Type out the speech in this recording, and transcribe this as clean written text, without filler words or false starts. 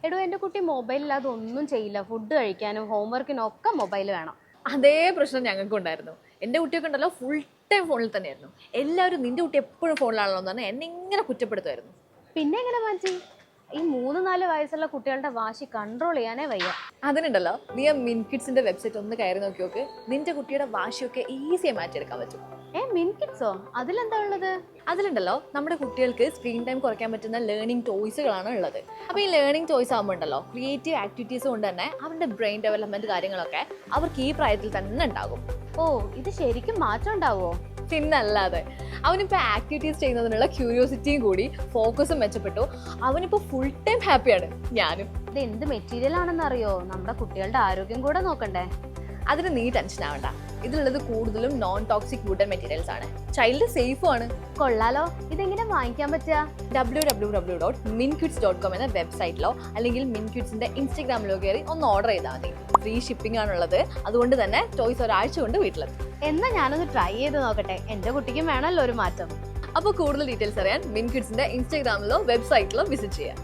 എടോ എൻ്റെ കുട്ടി മൊബൈലില്ലാതെ ഒന്നും ചെയ്യില്ല. ഫുഡ് കഴിക്കാനും ഹോംവർക്കിനും ഒക്കെ മൊബൈൽ വേണം. അതേ പ്രശ്നം ഞങ്ങൾക്കും ഉണ്ടായിരുന്നു. എൻ്റെ കുട്ടിയൊക്കെ ഉണ്ടല്ലോ ഫുൾ ടൈം ഫോണിൽ തന്നെയായിരുന്നു. എല്ലാവരും നിന്റെ കുട്ടി എപ്പോഴും ഫോണിലാണല്ലോ എന്ന് പറഞ്ഞാൽ എന്നെ ഇങ്ങനെ കുറ്റപ്പെടുത്തുമായിരുന്നു. പിന്നെ എങ്ങനെ മാറ്റി? ഈ 3-4 വയസ്സുള്ള കുട്ടികളുടെ വാശി കൺട്രോൾ ചെയ്യാനേ വയ്യ. അതിനുണ്ടല്ലോ നീ ആ മിൻകിഡ്സിന്റെ വെബ്സൈറ്റ് ഒന്ന് കയറി നോക്കി നോക്ക്. നിന്റെ കുട്ടിയുടെ വാശിയൊക്കെ ഈസിയായി മാറ്റിയെടുക്കാൻ പറ്റും. മിൻകിഡ്സോ? അതിലെന്താ ഉള്ളത്? അതിലുണ്ടല്ലോ നമ്മുടെ കുട്ടികൾക്ക് സ്ക്രീൻ ടൈം കുറയ്ക്കാൻ പറ്റുന്ന ലേണിംഗ് ടോയ്സുകളാണ് ഉള്ളത്. അപ്പോൾ ഈ ലേണിംഗ് ടോയ്സ് ആകുമ്പോൾ ഉണ്ടല്ലോ ക്രിയേറ്റീവ് ആക്ടിവിറ്റീസ് കൊണ്ട് തന്നെ അവരുടെ ബ്രെയിൻ ഡെവലപ്മെന്റ് കാര്യങ്ങളൊക്കെ അവർക്ക് ഈ പ്രായത്തിൽ തന്നെ ഉണ്ടാകും. ഓ, ഇത് ശരിക്കും മാറ്റം ഉണ്ടാവോ? പിന്നല്ലാതെ അവനിപ്പോൾ ആക്ടിവിറ്റീസ് ചെയ്യുന്നതിനുള്ള ക്യൂരിയോസിറ്റിയും കൂടി ഫോക്കസും മെച്ചപ്പെട്ടു. അവനിപ്പോൾ ഫുൾ ടൈം ഹാപ്പിയാണ്. ഞാനും. ഇത് എന്ത് മെറ്റീരിയൽ ആണെന്ന് അറിയോ? നമ്മുടെ കുട്ടികളുടെ ആരോഗ്യം കൂടെ നോക്കണ്ടേ? അതിന് നീ ടെൻഷൻ ആവണ്ട. ഇതിലുള്ളത് കൂടുതലും നോൺ ടോക്സിക് വുഡൻ മെറ്റീരിയൽസ് ആണ്. ചൈൽഡ് സേഫും ആണ്. കൊള്ളാലോ. ഇതെങ്ങനെ വാങ്ങിക്കാൻ പറ്റുക? www.minkids.com എന്ന വെബ്സൈറ്റിലോ അല്ലെങ്കിൽ മിൻകിഡ്സിന്റെ ഇൻസ്റ്റഗ്രാമിലോ കയറി ഒന്ന് ഓർഡർ ചെയ്താൽ മതി. ഫ്രീ ഷിപ്പിംഗ് ആണുള്ളത്. അതുകൊണ്ട് തന്നെ ടോയ്സ് ഒരാഴ്ച കൊണ്ട് വീട്ടിലെത്തും. എന്നാ ഞാനൊന്ന് ട്രൈ ചെയ്ത് നോക്കട്ടെ. എൻ്റെ കുട്ടിക്കും വേണമല്ലോ ഒരു മാറ്റം. അപ്പോൾ കൂടുതൽ ഡീറ്റെയിൽസ് അറിയാൻ മിൻകിഡ്സിന്റെ ഇൻസ്റ്റഗ്രാമിലോ വെബ്സൈറ്റിലോ വിസിറ്റ് ചെയ്യാം.